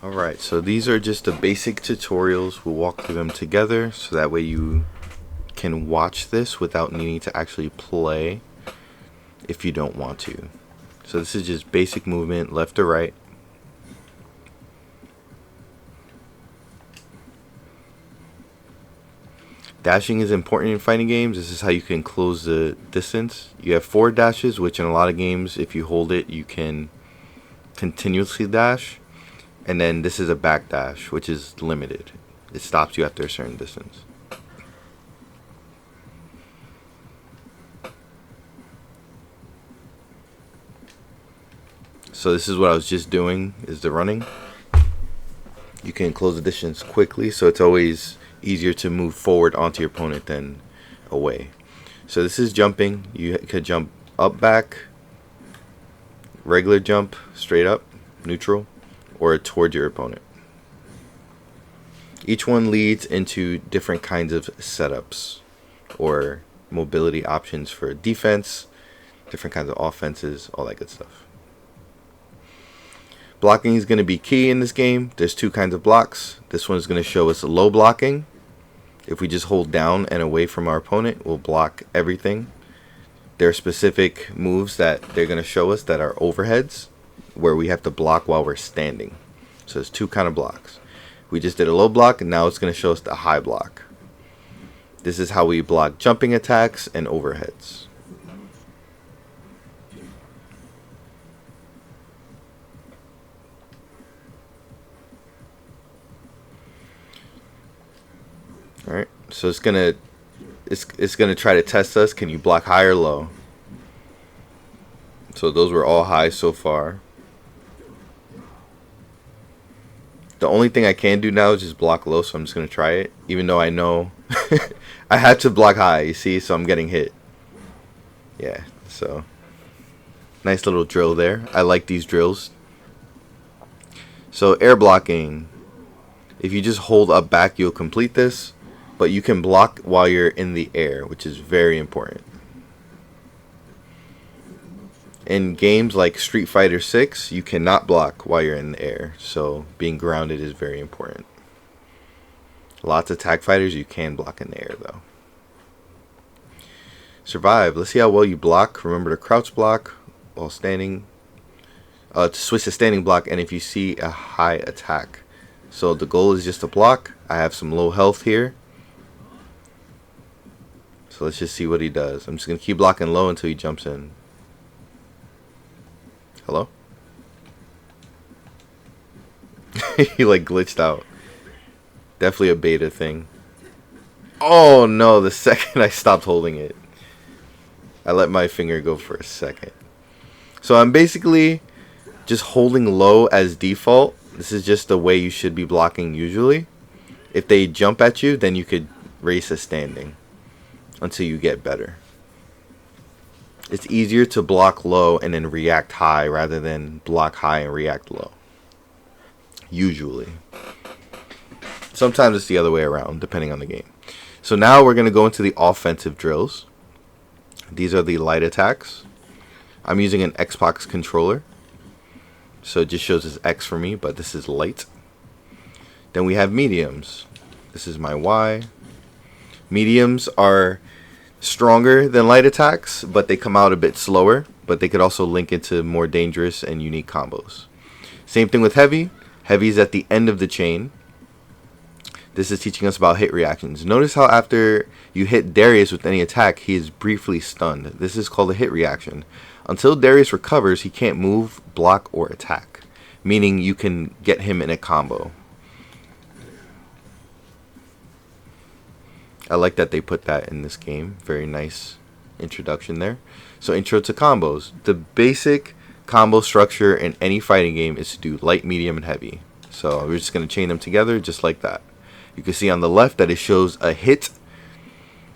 Alright, so these are just the basic tutorials. We'll walk through them together so that way you can watch this without needing to actually play if you don't want to. So this is just basic movement, left to right. Dashing is important in fighting games. This is how you can close the distance. You have 4 dashes, which in a lot of games, if you hold it, you can continuously dash. And then this is a back dash, which is limited. It stops you after a certain distance. So this is what I was just doing, is the running. You can close the distance quickly, so it's always easier to move forward onto your opponent than away. So this is jumping. You could jump up, back, regular jump, straight up, neutral, or toward your opponent. Each one leads into different kinds of setups or mobility options for defense, different kinds of offenses, all that good stuff. Blocking is going to be key in this game. There's 2 kinds of blocks. This one is going to show us low blocking. If we just hold down and away from our opponent, we'll block everything. There are specific moves that they're going to show us that are overheads, where we have to block while we're standing. So there's 2 kind of blocks. We just did a low block, and now it's going to show us the high block. This is how we block jumping attacks and overheads. Alright, so it's gonna try to test us. Can you block high or low? So those were all high so far. The only thing I can do now is just block low, so I'm just gonna try it. Even though I know I had to block high, you see, so I'm getting hit. Yeah, so nice little drill there. I like these drills. So air blocking. If you just hold up back, you'll complete this. But you can block while you're in the air, which is very important. In games like Street Fighter 6, you cannot block while you're in the air. So being grounded is very important. Lots of tag fighters, you can block in the air though. Survive. Let's see how well you block. Remember to crouch block while standing. To switch to standing block, and if you see a high attack. So the goal is just to block. I have some low health here. So let's just see what he does. I'm just going to keep blocking low until he jumps in. Hello? He like glitched out. Definitely a beta thing. Oh no, the second I stopped holding it. I let my finger go for a second. So I'm basically just holding low as default. This is just the way you should be blocking usually. If they jump at you, then you could race a standing until you get better. It's easier to block low and then react high rather than block high and react low. Usually. Sometimes it's the other way around, depending on the game. So now we're going to go into the offensive drills. These are the light attacks. I'm using an Xbox controller. So it just shows as X for me, but this is light. Then we have mediums. This is my Y. Mediums are stronger than light attacks, but they come out a bit slower. But they could also link into more dangerous and unique combos. Same thing with heavy. Heavy is at the end of the chain. This is teaching us about hit reactions. Notice how after you hit Darius with any attack, he is briefly stunned. This is called a hit reaction. Until Darius recovers, he can't move, block, or attack. Meaning you can get him in a combo. I like that they put that in this game. Very nice introduction there. So intro to combos. The basic combo structure in any fighting game is to do light, medium, and heavy. So we're just going to chain them together just like that. You can see on the left that it shows a hit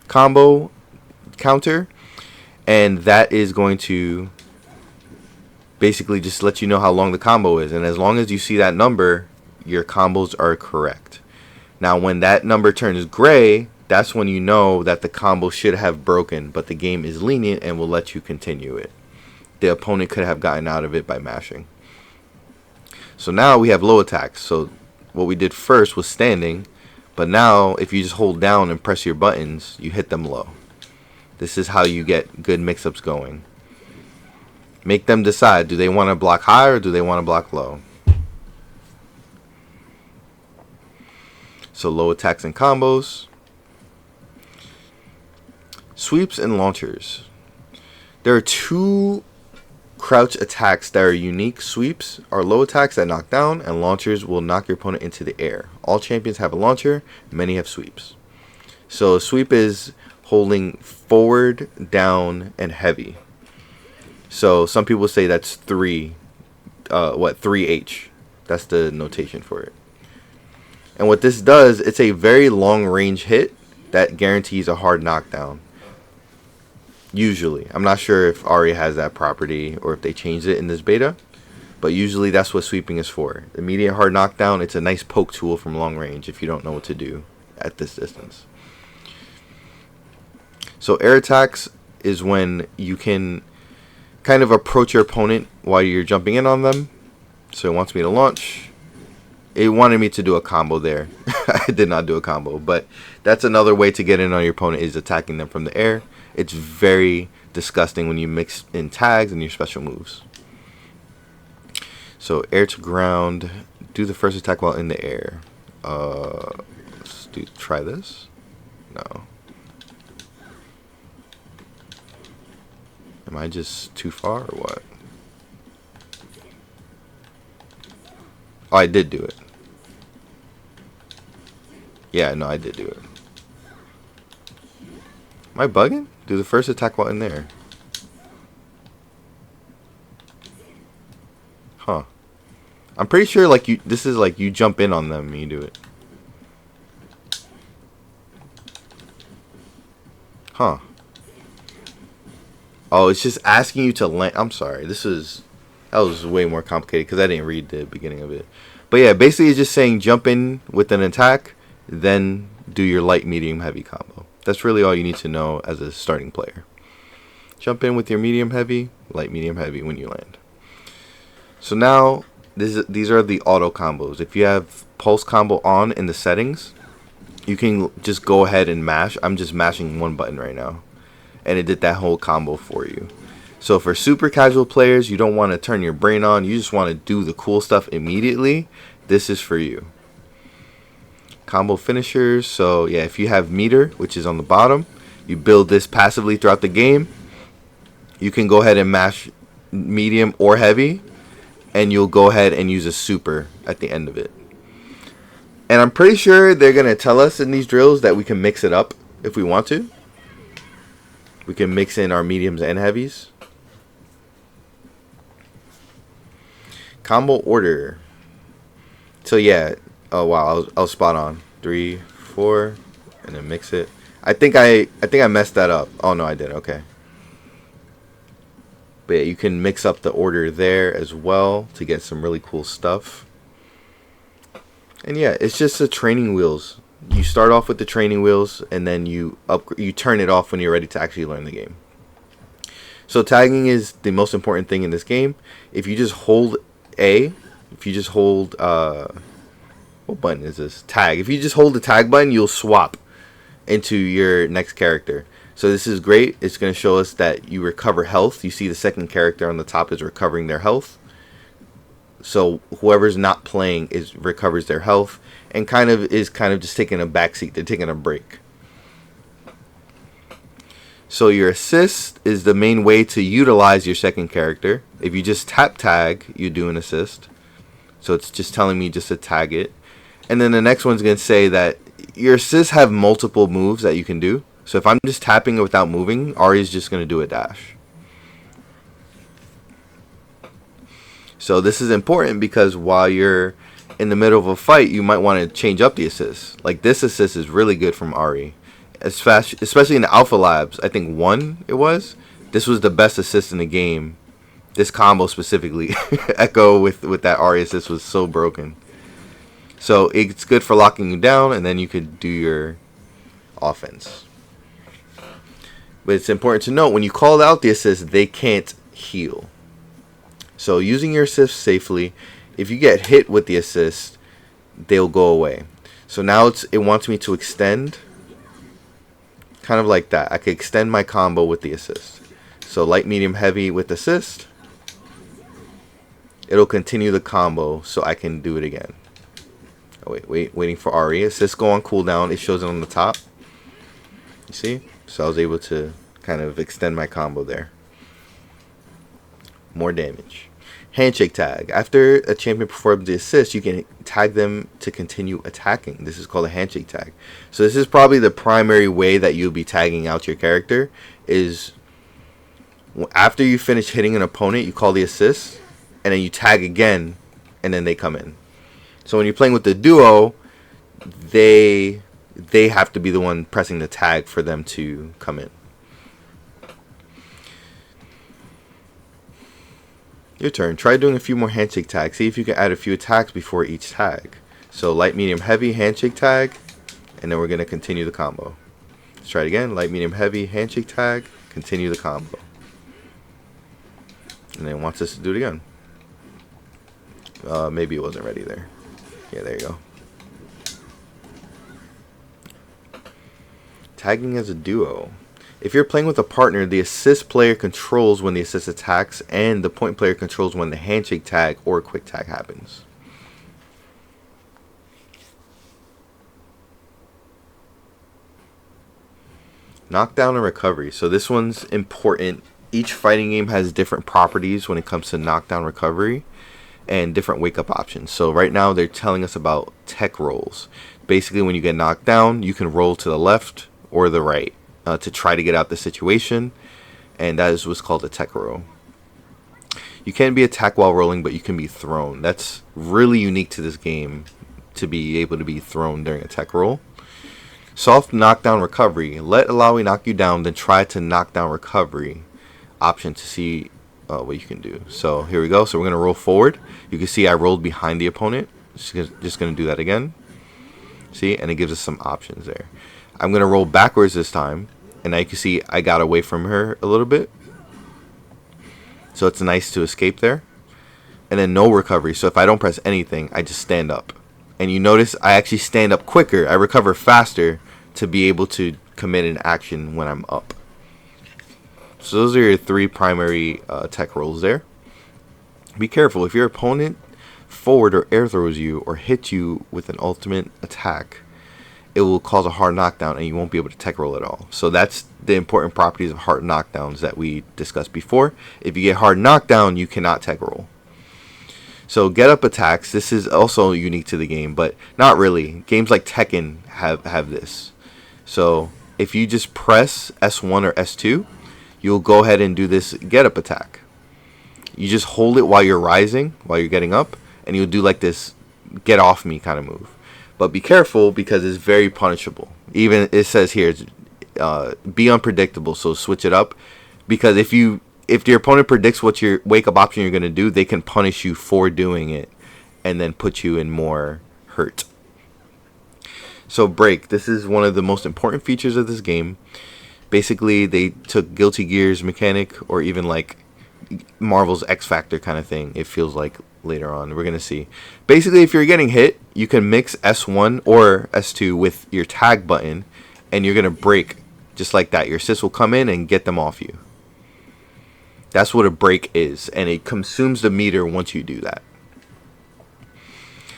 combo counter. And that is going to basically just let you know how long the combo is. And as long as you see that number, your combos are correct. Now when that number turns gray, that's when you know that the combo should have broken, but the game is lenient and will let you continue it. The opponent could have gotten out of it by mashing. So now we have low attacks. So what we did first was standing, but now if you just hold down and press your buttons, you hit them low. This is how you get good mix-ups going. Make them decide, do they want to block high or do they want to block low? So low attacks and combos. Sweeps and launchers. There are two crouch attacks that are unique. Sweeps are low attacks that knock down, and launchers will knock your opponent into the air. All champions have a launcher, many have sweeps. So a sweep is holding forward, down, and heavy. So some people say that's 3H. That's the notation for it. And what this does, it's a very long range hit that guarantees a hard knockdown. Usually. I'm not sure if Ari has that property or if they changed it in this beta. But usually that's what sweeping is for. Immediate hard knockdown, it's a nice poke tool from long range if you don't know what to do at this distance. So air attacks is when you can kind of approach your opponent while you're jumping in on them. So it wants me to launch. It wanted me to do a combo there. I did not do a combo, but that's another way to get in on your opponent, is attacking them from the air. It's very disgusting when you mix in tags and your special moves. So air to ground, do the first attack while in the air. Try this. No. Am I just too far or what? Oh, I did do it. Yeah, no, I did do it. Am I bugging? Do the first attack while in there. Huh. I'm pretty sure like this is like you jump in on them and you do it. Huh. Oh, it's just asking you to land. I'm sorry. That was way more complicated because I didn't read the beginning of it. But yeah, basically it's just saying jump in with an attack, then do your light, medium, heavy combo. That's really all you need to know as a starting player. Jump in with your medium, heavy, light, medium, heavy when you land. So now these are the auto combos. If you have pulse combo on in the settings, you can just go ahead and mash. I'm just mashing one button right now, and it did that whole combo for you. So for super casual players, you don't want to turn your brain on, you just want to do the cool stuff immediately, this is for you. Combo finishers, so yeah, if you have meter, which is on the bottom, you build this passively throughout the game, you can go ahead and mash medium or heavy, and you'll go ahead and use a super at the end of it. And I'm pretty sure they're going to tell us in these drills that we can mix it up if we want to. We can mix in our mediums and heavies. Combo order. So yeah, oh wow, I was spot on. 3, 4, and then mix it. I think I messed that up. Oh no, I did. Okay. But yeah, you can mix up the order there as well to get some really cool stuff. And yeah, it's just the training wheels. You start off with the training wheels, and then you turn it off when you're ready to actually learn the game. So tagging is the most important thing in this game. If you just hold A, if you just hold what button is this? Tag. If you just hold the tag button, you'll swap into your next character. So this is great. It's going to show us that you recover health. You see the second character on the top is recovering their health. So whoever's not playing recovers their health and kind of just taking a backseat. They're taking a break. So your assist is the main way to utilize your second character. If you just tap tag, you do an assist. So it's just telling me just to tag it. And then the next one's going to say that your assists have multiple moves that you can do. So if I'm just tapping it without moving, Ari's just going to do a dash. So this is important because while you're in the middle of a fight, you might want to change up the assist. Like this assist is really good from Ari. Especially in the Alpha Labs, I think 1 it was. This was the best assist in the game. This combo specifically, Echo with that Ari assist was so broken. So it's good for locking you down, and then you could do your offense. But it's important to note, when you call out the assist, they can't heal. So using your assist safely, if you get hit with the assist, they'll go away. So now it wants me to extend, kind of like that. I can extend my combo with the assist. So light, medium, heavy with assist. It'll continue the combo so I can do it again. Oh, waiting for RE. Assist go on cooldown. It shows it on the top. You see? So I was able to kind of extend my combo there. More damage. Handshake tag. After a champion performs the assist, you can tag them to continue attacking. This is called a handshake tag. So this is probably the primary way that you'll be tagging out your character, is after you finish hitting an opponent, you call the assist, and then you tag again, and then they come in. So when you're playing with the duo, they have to be the one pressing the tag for them to come in. Your turn. Try doing a few more handshake tags. See if you can add a few attacks before each tag. So light, medium, heavy, handshake tag, and then we're going to continue the combo. Let's try it again. Light, medium, heavy, handshake tag, continue the combo. And then it wants us to do it again. Maybe it wasn't ready there. Yeah, there you go. Tagging as a duo. If you're playing with a partner, the assist player controls when the assist attacks, and the point player controls when the handshake tag or quick tag happens. Knockdown and recovery. So this one's important. Each fighting game has different properties when it comes to knockdown recovery and different wake up options. So right now they're telling us about tech rolls. Basically, when you get knocked down, you can roll to the left or the right to try to get out the situation, and that is what's called a tech roll. You can be attacked while rolling, but you can be thrown. That's really unique to this game, to be able to be thrown during a tech roll. Soft knockdown recovery. Let Alawi knock you down, then try to knock down recovery option to see what you can do. So here we go. So we're going to roll forward. You can see I rolled behind the opponent. Just going to do that again. See, and it gives us some options there. I'm going to roll backwards this time, and now you can see I got away from her a little bit. So it's nice to escape there. And then no recovery. So if I don't press anything, I just stand up. And you notice I actually stand up quicker. I recover faster to be able to commit an action when I'm up. So those are your three primary tech rolls there. Be careful. If your opponent forward or air throws you or hits you with an ultimate attack, it will cause a hard knockdown and you won't be able to tech roll at all. So that's the important properties of hard knockdowns that we discussed before. If you get hard knockdown, you cannot tech roll. So get up attacks. This is also unique to the game, but not really. Games like Tekken have this. So if you just press S1 or S2, you'll go ahead and do this get up attack. You just hold it while you're rising, while you're getting up, and you'll do like this get off me kind of move. But be careful because it's very punishable. Even it says here, be unpredictable, so switch it up. Because if your opponent predicts what your wake up option you're going to do, they can punish you for doing it and then put you in more hurt. So break. This is one of the most important features of this game. Basically, they took Guilty Gear's mechanic, or even like Marvel's X Factor kind of thing, it feels like later on. We're going to see. Basically, if you're getting hit, you can mix S1 or S2 with your tag button, and you're going to break just like that. Your assist will come in and get them off you. That's what a break is, and it consumes the meter once you do that.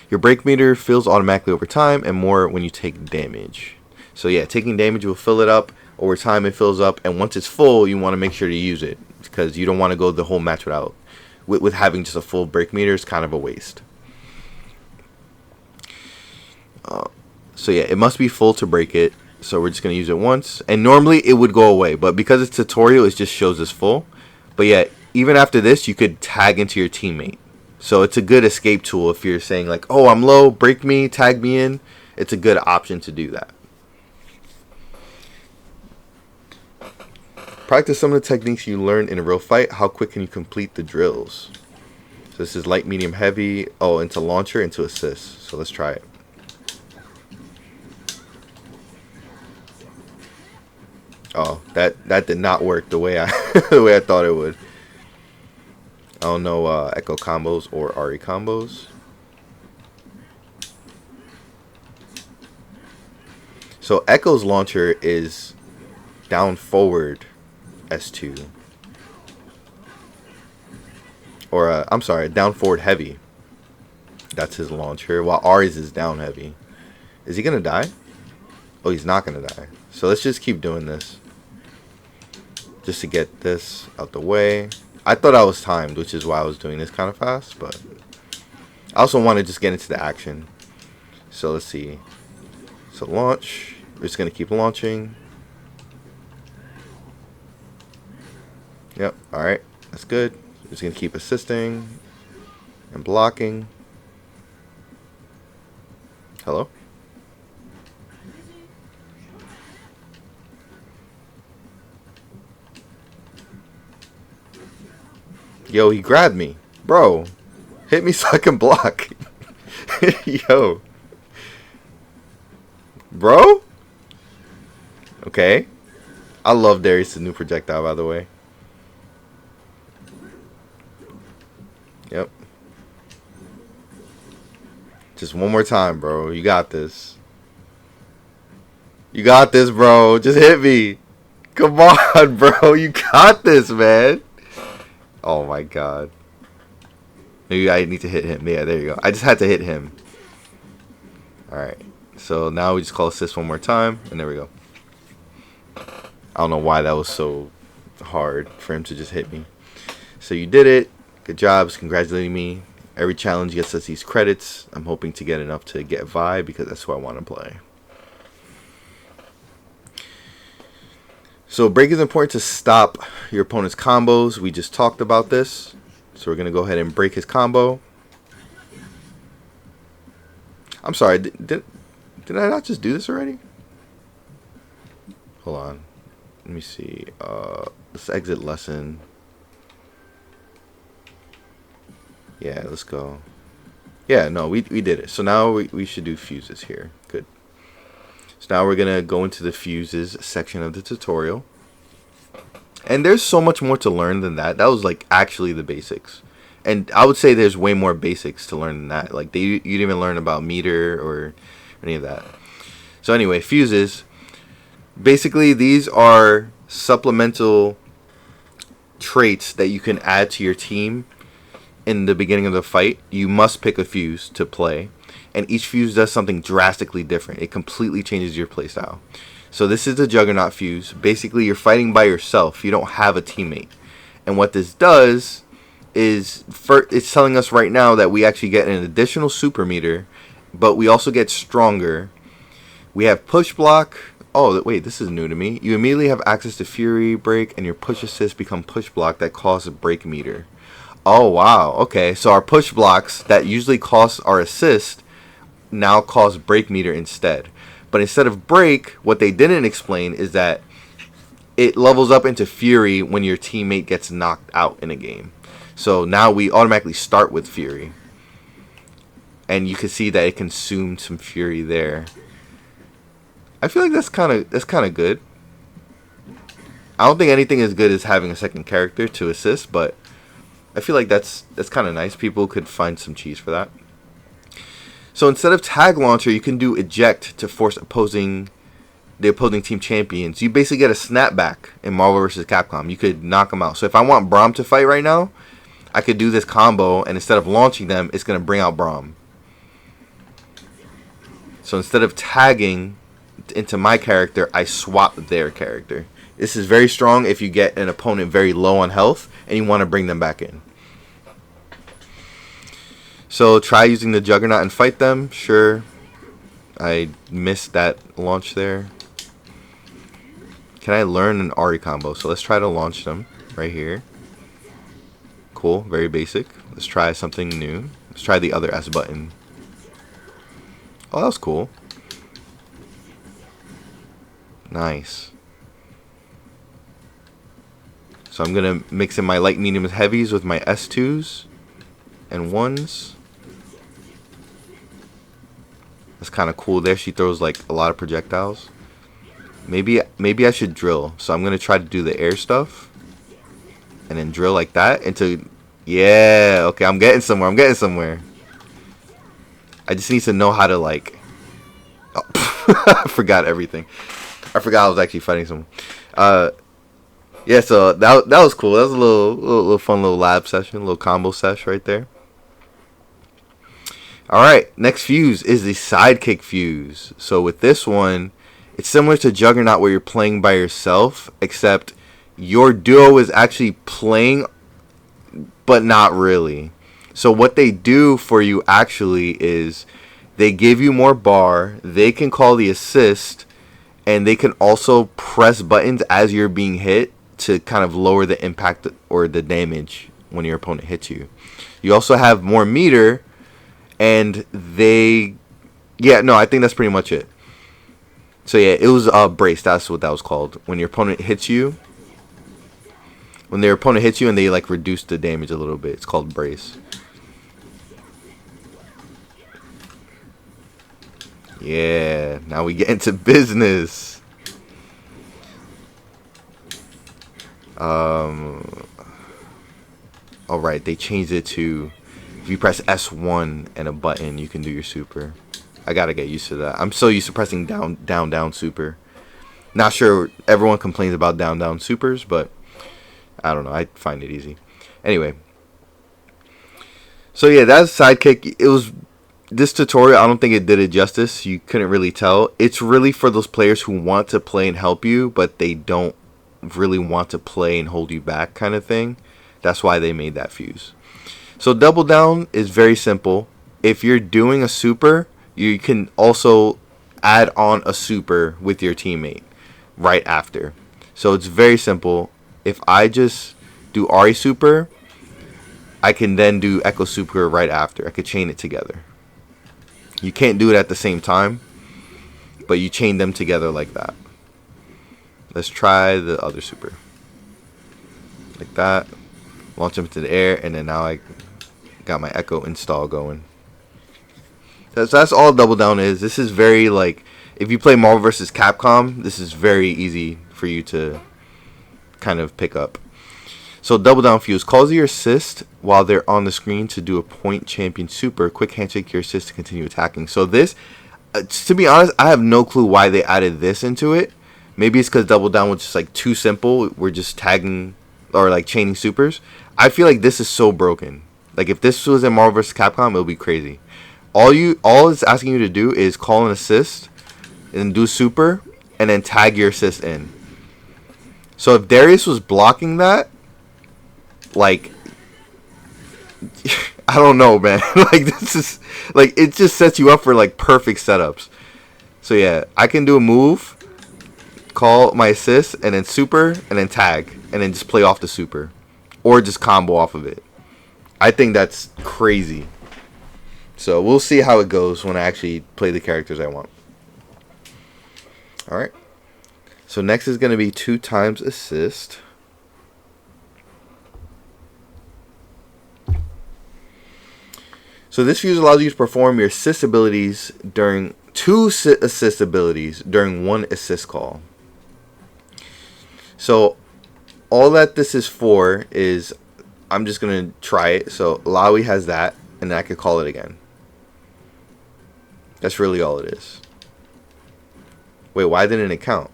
Your break meter fills automatically over time, and more when you take damage. So yeah, taking damage will fill it up. Over time it fills up, and once it's full, you want to make sure to use it, because you don't want to go the whole match without with having just a full break meter. Is kind of a waste. So yeah, it must be full to break it. So we're just going to use it once, and normally it would go away, but because it's tutorial, it just shows us full. But yeah, even after this, you could tag into your teammate. So it's a good escape tool if you're saying like, oh, I'm low, break me, tag me in. It's a good option to do that. Practice some of the techniques you learned in a real fight. How quick can you complete the drills? So this is light, medium, heavy. Oh, into launcher, into assist. So let's try it. Oh, that did not work the way I the way I thought it would. don't know Echo combos or Ari combos. So Echo's launcher is down forward S2. Or, I'm sorry, down forward heavy. That's his launcher. While Ari's is down heavy. Is he going to die? Oh, he's not going to die. So let's just keep doing this. Just to get this out the way. I thought I was timed, which is why I was doing this kind of fast. But I also want to just get into the action. So let's see. So launch. We're just going to keep launching. Yep. Alright. That's good. We're just going to keep assisting. And blocking. Hello? Yo, he grabbed me. Bro, hit me so I can block. Yo. Bro? Okay. I love Darius' new projectile, by the way. Yep. Just one more time, bro. You got this. You got this, bro. Just hit me. Come on, bro. You got this, man. Oh my god. Maybe I need to hit him. Yeah, there you go. I just had to hit him. Alright. So now we just call assist one more time. And there we go. I don't know why that was so hard for him to just hit me. So you did it. Good job. Congratulating me. Every challenge gets us these credits. I'm hoping to get enough to get Vi because that's who I want to play. So break is important to stop your opponent's combos. We just talked about this. So we're going to go ahead and break his combo. I'm sorry. Did I not just do this already? Hold on. Let me see. Let's exit lesson. Yeah, let's go. Yeah, no, we did it. So now we should do fuses here. Good. So now we're going to go into the fuses section of the tutorial. And there's so much more to learn than that. That was like actually the basics. And I would say there's way more basics to learn than that. Like you didn't even learn about meter or any of that. So anyway, fuses. Basically, these are supplemental traits that you can add to your team in the beginning of the fight. You must pick a fuse to play. And each fuse does something drastically different. It completely changes your playstyle. So this is the Juggernaut fuse. Basically, you're fighting by yourself. You don't have a teammate. And what this does is, it's telling us right now that we actually get an additional super meter, but we also get stronger. We have push block. Oh, wait, this is new to me. You immediately have access to Fury Break, and your push assist become push block that costs a break meter. Oh, wow. Okay, so our push blocks that usually cost our assist now cost break meter instead. But instead of break, what they didn't explain is that it levels up into Fury when your teammate gets knocked out in a game. So now we automatically start with Fury. And you can see that it consumed some Fury there. I feel like that's kind of good. I don't think anything as good as having a second character to assist, but I feel like that's kind of nice. People could find some cheese for that. So instead of tag launcher, you can do eject to force the opposing team champions. You basically get a snapback in Marvel vs. Capcom. You could knock them out. So if I want Braum to fight right now, I could do this combo, and instead of launching them, it's going to bring out Braum. So instead of tagging into my character, I swap their character. This is very strong if you get an opponent very low on health and you want to bring them back in. So try using the Juggernaut and fight them. Sure. I missed that launch there. Can I learn an Ari combo? So let's try to launch them right here. Cool. Very basic. Let's try something new. Let's try the other S button. Oh, that was cool. Nice. So I'm going to mix in my light, medium, and heavies with my S2s and 1s. That's kind of cool there. She throws like a lot of projectiles. Maybe I should drill. So I'm going to try to do the air stuff. And then drill like that into Yeah, okay, I'm getting somewhere. I'm getting somewhere. I just need to know how to, like... Oh, I forgot everything. I forgot I was actually fighting someone. Yeah, so that was cool. That was a little fun little lab session, little combo sesh right there. Alright, next fuse is the sidekick fuse. So with this one, it's similar to Juggernaut where you're playing by yourself, except your duo is actually playing, but not really. So what they do for you actually is they give you more bar, they can call the assist, and they can also press buttons as you're being hit to kind of lower the impact or the damage when your opponent hits you. You also have more meter, and I think that's pretty much it. So yeah, it was brace. That's what that was called. When your opponent hits you, and they like reduce the damage a little bit, it's called brace. Yeah, now we get into business. Alright, they changed it to if you press S1 and a button, you can do your super. I gotta get used to that. I'm so used to pressing down super. Not sure everyone complains about down supers, but I don't know. I find it easy. Anyway. So yeah, that's sidekick. It was this tutorial. I don't think it did it justice. You couldn't really tell. It's really for those players who want to play and help you, but they don't really want to play and hold you back kind of thing. That's why they made that fuse. So double down is very simple. If you're doing a super, you can also add on a super with your teammate right after. So it's very simple. If I just do Ari super, I can then do Echo super right after. I could chain it together. You can't do it at the same time, but you chain them together like that. Let's try the other super. Like that. Launch them into the air, and then now I got my Echo install going. So that's all double down is. This is very, like, if you play Marvel vs. Capcom, this is very easy for you to kind of pick up. So double down fuse calls your assist while they're on the screen to do a point champion super. Quick handshake your assist to continue attacking. So this, to be honest, I have no clue why they added this into it. Maybe it's because double down was just like too simple. We're just tagging or like chaining supers. I feel like this is so broken. Like if this was in Marvel vs. Capcom, it would be crazy. All it's asking you to do is call an assist and do super and then tag your assist in. So if Darius was blocking that, like, I don't know, man. Like this is like it just sets you up for like perfect setups. So yeah, I can do a move, call my assist, and then super, and then tag, and then just play off the super, or just combo off of it. I think that's crazy. So we'll see how it goes when I actually play the characters I want. Alright. So next is going to be 2 times assist. So this fuse allows you to perform your assist abilities during 2 assist abilities during 1 assist call. So all that this is for is, I'm just going to try it. So Lawi has that, and I could call it again. That's really all it is. Wait, why didn't it count?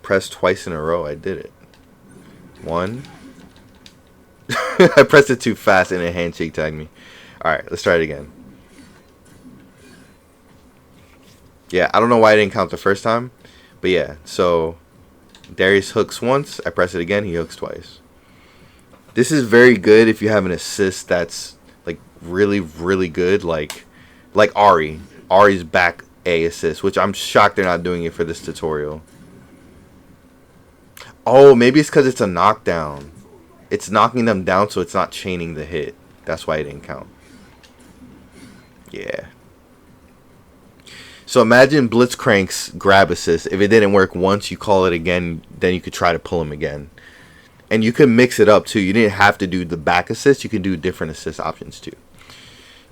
Press twice in a row. I did it. 1. I pressed it too fast and it handshake tagged me. Alright, let's try it again. Yeah, I don't know why I didn't count the first time. But yeah, so Darius hooks once. I press it again. He hooks twice. This is very good if you have an assist that's like really, really good. Like Ari. Ari's back A assist, which I'm shocked they're not doing it for this tutorial. Oh, maybe it's because it's a knockdown. It's knocking them down, so it's not chaining the hit. That's why it didn't count. Yeah. So imagine Blitzcrank's grab assist. If it didn't work once, you call it again, then you could try to pull him again. And you can mix it up too. You didn't have to do the back assist. You can do different assist options too.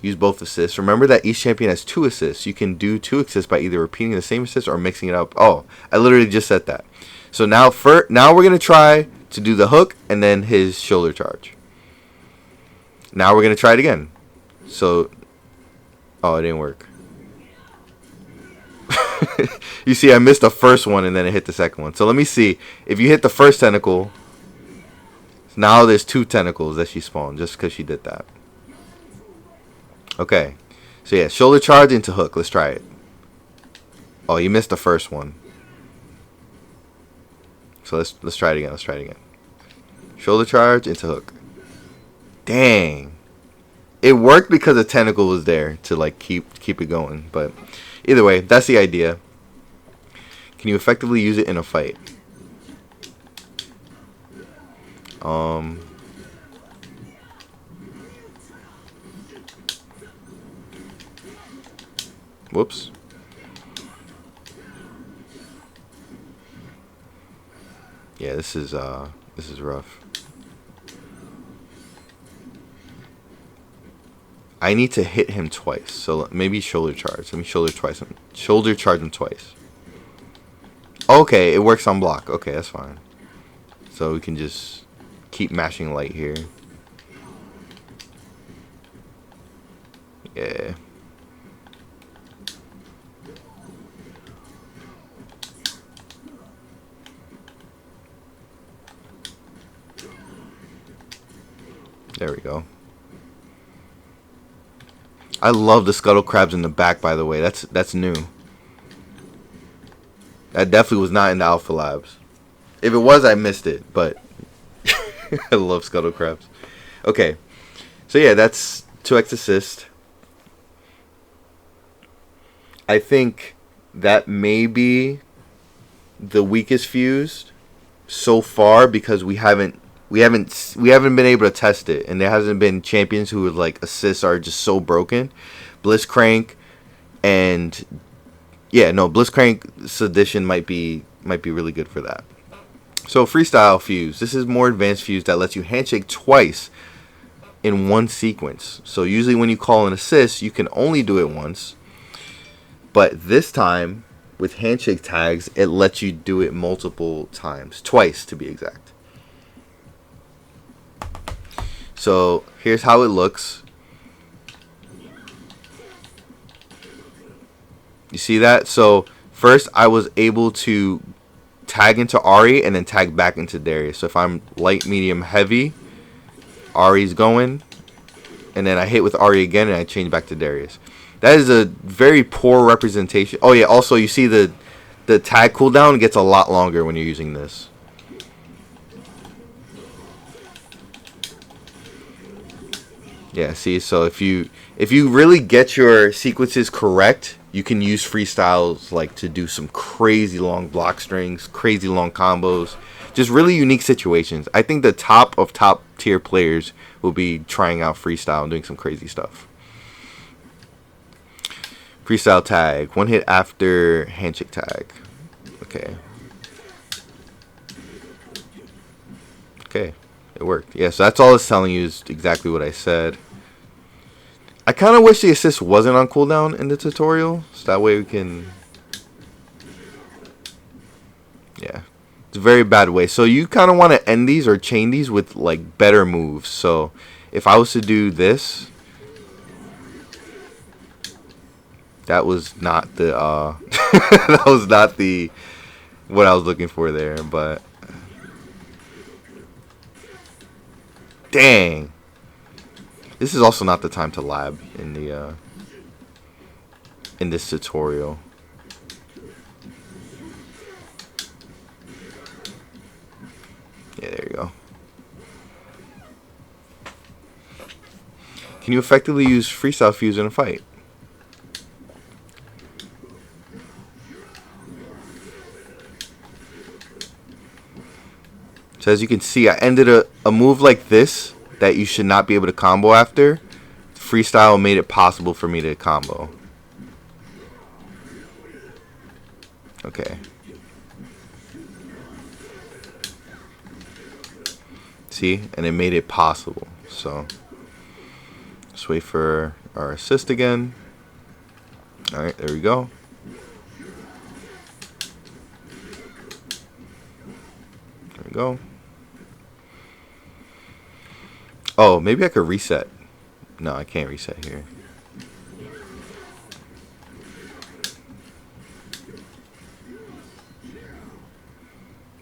Use both assists. Remember that each champion has 2 assists. You can do 2 assists by either repeating the same assist or mixing it up. Oh, I literally just said that. So now we're going to try to do the hook and then his shoulder charge. Now we're going to try it again. So, oh, it didn't work. You see, I missed the first one and then it hit the second one. So let me see. If you hit the first tentacle, now there's 2 tentacles that she spawned just because she did that. Okay. So yeah, shoulder charge into hook. Let's try it. Oh, you missed the first one. So let's try it again. Let's try it again. Shoulder charge into hook. Dang. It worked because the tentacle was there to like keep it going, but either way, that's the idea. Can you effectively use it in a fight? Whoops. Yeah, this is rough. I need to hit him twice. So maybe shoulder charge. Let me shoulder charge him twice. Okay, it works on block. Okay, that's fine. So we can just keep mashing light here. Yeah. There we go. I love the scuttle crabs in the back, by the way. That's new. That definitely was not in the Alpha Labs. If it was, I missed it, but I love scuttle crabs. Okay. So yeah, that's 2x assist. I think that may be the weakest fused so far because we haven't been able to test it, and there hasn't been champions who like assists are just so broken. Blitzcrank and Blitzcrank Sedition might be really good for that. So freestyle fuse. This is more advanced fuse that lets you handshake twice in one sequence. So usually when you call an assist, you can only do it once. But this time with handshake tags, it lets you do it multiple times, twice to be exact. So here's how it looks. You see that? So first I was able to tag into Ari and then tag back into Darius. So if I'm light, medium, heavy, Ari's going, and then I hit with Ari again and I change back to Darius. That is a very poor representation. Oh yeah, also you see the tag cooldown gets a lot longer when you're using this. Yeah, see, so if you really get your sequences correct, you can use freestyles like to do some crazy long block strings, crazy long combos, just really unique situations. I think the top tier players will be trying out freestyle and doing some crazy stuff. Freestyle tag, 1 hit after handshake tag. Okay. Okay, it worked. Yeah, so that's all it's telling you is exactly what I said. I kind of wish the assist wasn't on cooldown in the tutorial, so that way we can... Yeah, it's a very bad way. So you kind of want to end these or chain these with like better moves. So if I was to do this, that was not the that was not the what I was looking for there, but dang. This is also not the time to lab in the in this tutorial. Yeah, there you go. Can you effectively use freestyle fuse in a fight? So as you can see, I ended a move like this that you should not be able to combo after. Freestyle made it possible for me to combo. Okay. See? And it made it possible. So let's wait for our assist again. Alright, there we go. There we go. Oh, maybe I could reset. No, I can't reset here.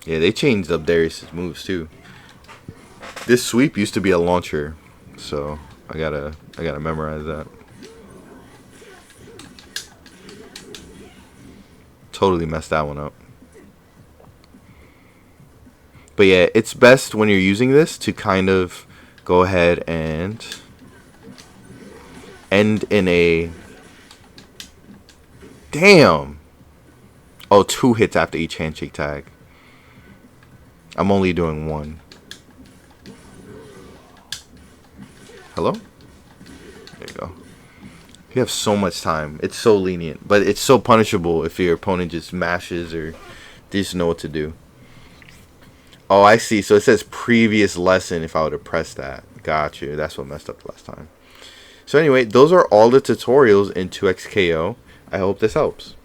Yeah, they changed up Darius's moves too. This sweep used to be a launcher, so I gotta memorize that. Totally messed that one up. But yeah, it's best when you're using this to kind of go ahead and end in a... Damn! Oh, 2 hits after each handshake tag. I'm only doing 1. Hello? There you go. You have so much time. It's so lenient. But it's so punishable if your opponent just mashes or they just know what to do. Oh, I see. So it says previous lesson if I would have pressed that. Gotcha. That's what messed up the last time. So anyway, those are all the tutorials in 2xKO. I hope this helps.